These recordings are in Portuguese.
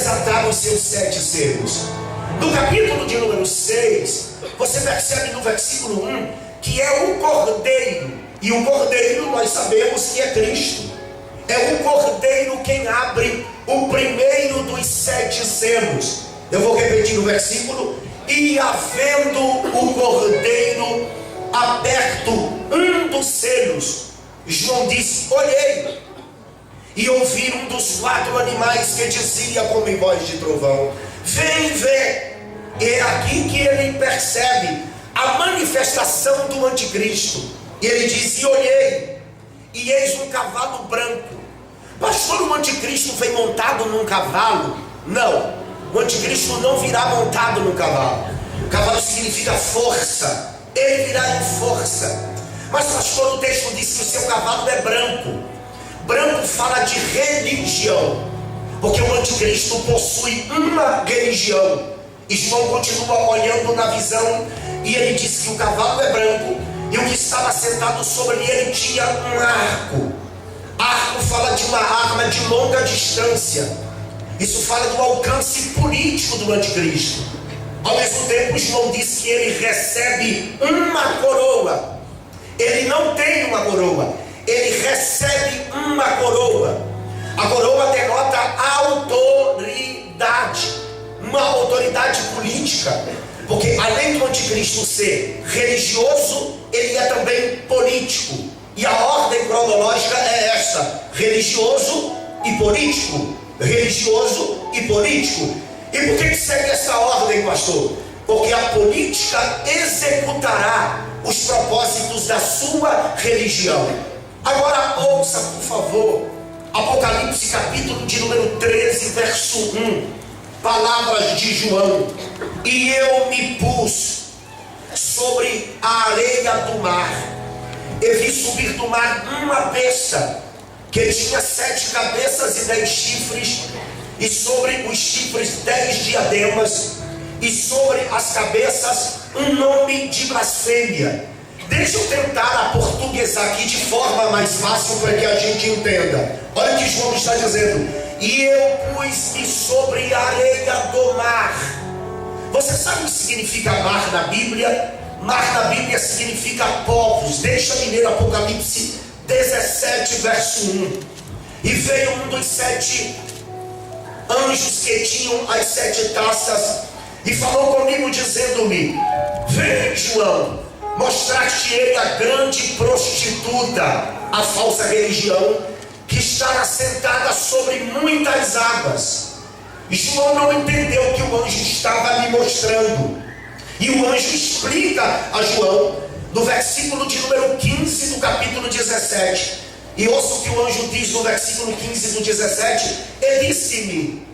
desatar os seus 7 selos. No capítulo de número 6, você percebe no versículo 1 que é o Cordeiro, e o Cordeiro nós sabemos que é Cristo. É o Cordeiro quem abre o primeiro dos 7 selos. Eu vou repetir o versículo: e havendo o Cordeiro aberto um dos selos, João disse: olhei, e ouvi um dos 4 animais que dizia como em voz de trovão: vem ver. E é aqui que ele percebe a manifestação do anticristo. E ele diz: e olhei, e eis um cavalo branco. Pastor, o anticristo vem montado num cavalo? Não, o anticristo não virá montado no cavalo. Cavalo significa força, ele virá em força. Mas pastor, o texto diz que o seu cavalo é branco. Branco fala de religião, porque o anticristo possui uma religião. E João continua olhando na visão, e ele diz que o cavalo é branco, e o que estava sentado sobre ele tinha um arco. Arco fala de uma arma de longa distância. Isso fala do alcance político do anticristo. Ao mesmo tempo, João diz que ele recebe uma coroa. Ele não tem uma coroa, ele recebe uma coroa. A coroa denota autoridade, uma autoridade política, porque além do anticristo ser religioso, ele é também político. E a ordem cronológica é essa: religioso e político, religioso e político. E por que segue essa ordem, pastor? Porque a política executará os propósitos da sua religião. Agora ouça, por favor, Apocalipse capítulo de número 13, verso 1. Palavras de João: e eu me pus sobre a areia do mar, e vi subir do mar uma besta, que tinha 7 cabeças e 10 chifres, e sobre os chifres 10 diademas, e sobre as cabeças um nome de blasfêmia. Deixa eu tentar aportuguesar aqui de forma mais fácil para que a gente entenda. Olha o que João está dizendo: e eu pus-me sobre a areia do mar. Você sabe o que significa mar na Bíblia? Mar na Bíblia significa povos. Deixa-me ler Apocalipse 17, verso 1. E veio um dos 7 anjos que tinham as 7 taças, e falou comigo, dizendo-me: vem, João, mostrar-te ele a grande prostituta, a falsa religião, que está assentada sobre muitas águas. João não entendeu o que o anjo estava lhe mostrando, e o anjo explica a João no versículo de número 15 do capítulo 17. E ouça o que o anjo diz no versículo 15 do 17: ele disse-me: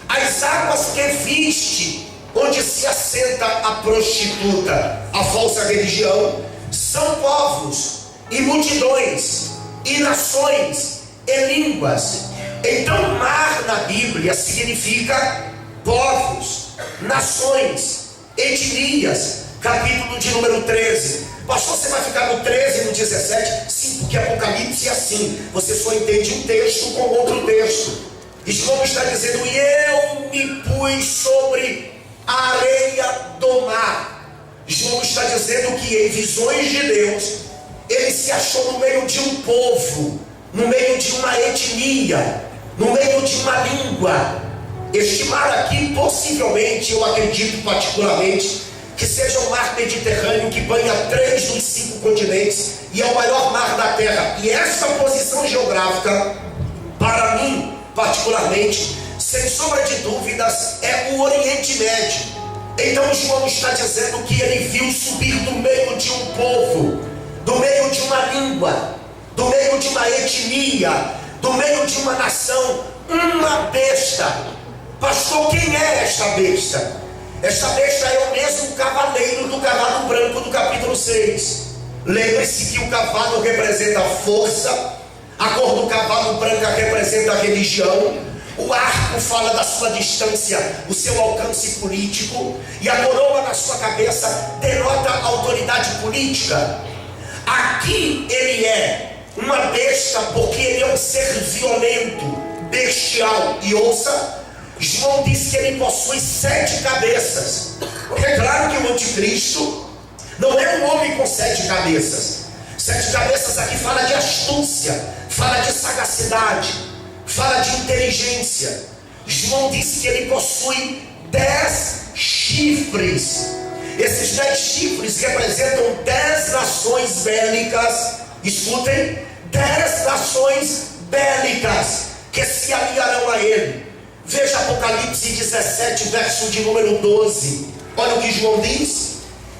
as águas que viste, onde se assenta a prostituta, a falsa religião, são povos e multidões e nações e línguas. Então mar na Bíblia significa povos, nações, etnias. Capítulo de número 13. Pastor, você vai ficar no 13 e no 17? Sim, porque Apocalipse é assim, você só entende um texto com outro texto. E João está dizendo: e eu me pus sobre a areia do mar. João está dizendo que em visões de Deus, ele se achou no meio de um povo, no meio de uma etnia, no meio de uma língua. Este mar aqui, possivelmente, eu acredito particularmente, que seja o mar Mediterrâneo, que banha 3 dos 5 continentes, e é o maior mar da terra. E essa posição geográfica, para mim, particularmente, sem sombra de dúvidas, é o Oriente Médio. Então João está dizendo que ele viu subir do meio de um povo, do meio de uma língua, do meio de uma etnia, do meio de uma nação, uma besta. Pastor, quem é esta besta? Esta besta é o mesmo cavaleiro do cavalo branco do capítulo 6. Lembre-se que o cavalo representa a força, a cor do cavalo branca representa a religião, o arco fala da sua distância, o seu alcance político, e a coroa na sua cabeça denota a autoridade política. Aqui ele é uma besta porque ele é um ser violento, bestial. E ouça, João diz que ele possui 7 cabeças. Porque é claro que o anticristo não é um homem com 7 cabeças. 7 cabeças aqui fala de astúcia, fala de sagacidade, fala de inteligência. João diz que ele possui 10 chifres. Esses 10 chifres representam 10 nações bélicas. Escutem, 10 nações bélicas que se aliarão a ele. Veja Apocalipse 17, verso de número 12. Olha o que João diz: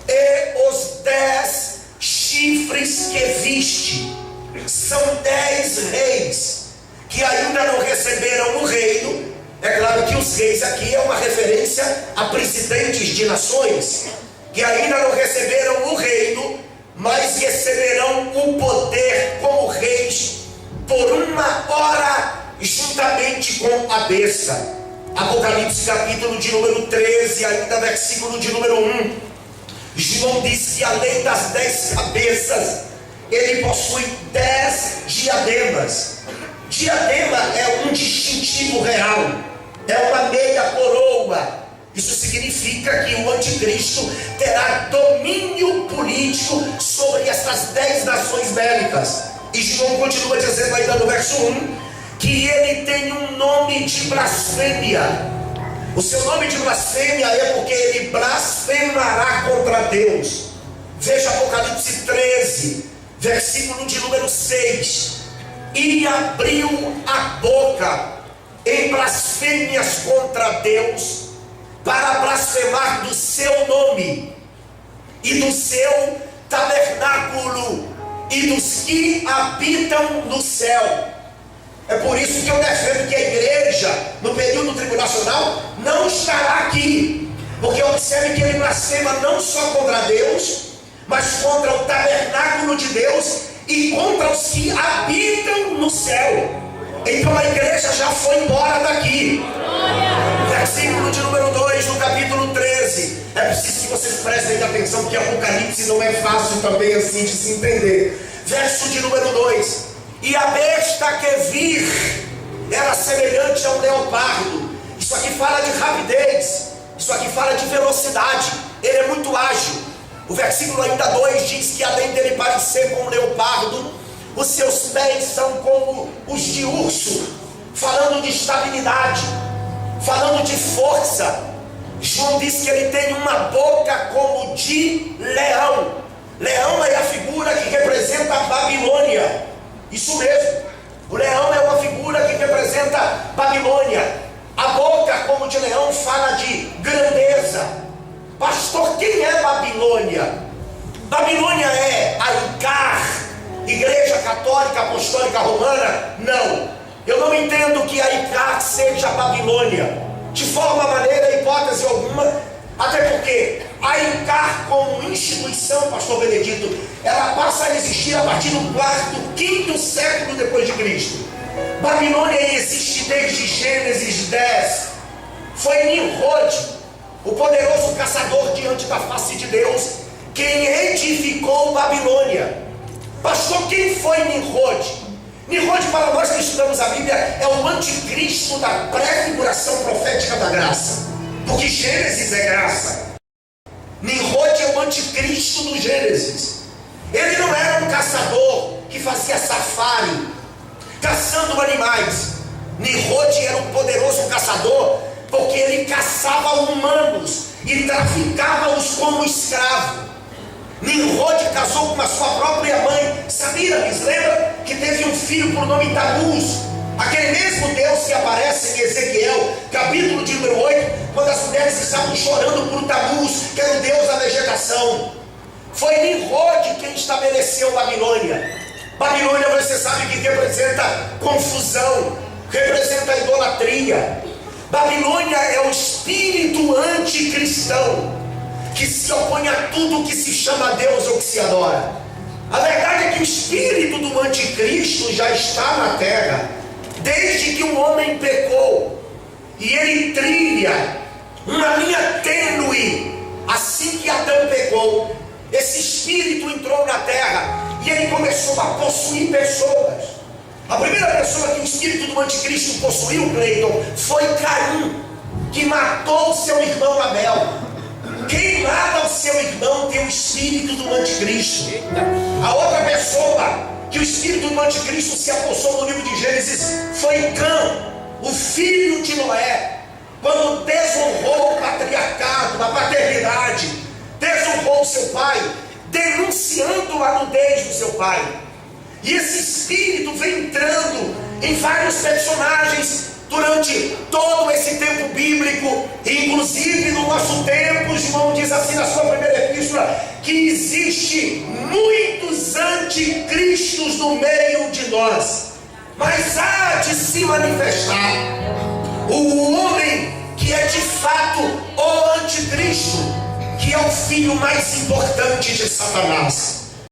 e os 10 chifres que viste são 10 reis que ainda não receberam o reino. É claro que os reis aqui é uma referência a presidentes de nações que ainda não receberam o reino, mas receberão o poder como reis por uma hora, juntamente com a besta. Apocalipse capítulo de número 13, ainda versículo de número 1. João diz que além das 10 cabeças, ele possui 10 diademas. Diadema é um distintivo real, é uma meia coroa. Isso significa que o anticristo terá domínio político sobre essas 10 nações bélicas. E João continua dizendo ainda no verso 1, que ele tem um nome de blasfêmia. O seu nome de blasfêmia é porque ele blasfemará contra Deus. Veja Apocalipse 13, versículo de número 6. E abriu a boca em blasfêmias contra Deus, para blasfemar do seu nome e do seu tabernáculo e dos que habitam no céu. É por isso que eu defendo que a igreja, no período tribulacional, não estará aqui, porque observe que ele blasfema não só contra Deus, mas contra o tabernáculo de Deus e contra os que habitam no céu. Então a igreja já foi embora daqui. Versículo de número 2 do capítulo 13. É preciso que vocês prestem atenção, porque Apocalipse não é fácil também assim de se entender. Verso de número 2: e a besta que vir era semelhante a um leopardo. Isso aqui fala de rapidez, isso aqui fala de velocidade. Ele é muito ágil. O versículo ainda 2 diz que além dele parecer com um leopardo, os seus pés são como os de urso, falando de estabilidade, falando de força. João diz que ele tem uma boca como de leão. Leão é a figura que representa a Babilônia. Isso mesmo, o leão é uma figura que representa Babilônia. A boca como de leão fala de grandeza. Pastor, quem é Babilônia? Babilônia é Aicar, Igreja Católica Apostólica Romana? Não, eu não entendo que Aicar seja Babilônia, de forma, maneira, hipótese alguma. Até porque Aicar como instituição, pastor Benedito, ela passa a existir a partir do 4º, 5º século depois de Cristo. Babilônia existe desde Gênesis 10. Foi Nimrod, o poderoso caçador diante da face de Deus, quem edificou Babilônia. Pastor, quem foi Nimrod? Nimrod, para nós que estudamos a Bíblia, é o anticristo da pré-figuração profética da graça, porque Gênesis é graça. Nimrod é o anticristo do Gênesis. Ele não era um caçador que fazia safari, caçando animais. Nimrod era um poderoso caçador, porque ele caçava humanos e traficava-os como escravo. Nimrod casou com a sua própria mãe, Samiramis. Lembra que teve um filho por nome Tamuz? Aquele mesmo Deus que aparece em Ezequiel, capítulo de número 8, quando as mulheres estavam chorando por Tamuz, que era o Deus da vegetação. Foi Nimrod quem estabeleceu Babilônia. Babilônia, você sabe que representa confusão, representa idolatria. Babilônia é o espírito anticristão, que se opõe a tudo que se chama Deus ou que se adora. A verdade é que o espírito do anticristo já está na terra, desde que o homem pecou, e ele trilha uma linha tênue. Assim que Adão pecou, esse espírito entrou na terra e ele começou a possuir pessoas. A primeira pessoa que o espírito do anticristo possuiu, Cleiton, foi Caim. que matou o seu irmão Abel. Quem mata o seu irmão tem o espírito do anticristo. A outra pessoa que o espírito do anticristo se apossou no livro de Gênesis foi Cã, o filho de Noé, quando desonrou o patriarcado, a paternidade, desonrou o seu pai, denunciando a nudez do seu pai. E esse espírito vem entrando em vários personagens durante todo esse tempo bíblico, inclusive no nosso tempo. João diz assim na sua primeira epístola, que existe muitos anticristos no meio de nós, mas há de se manifestar o homem que é de fato o anticristo, que é o filho mais importante de Satanás.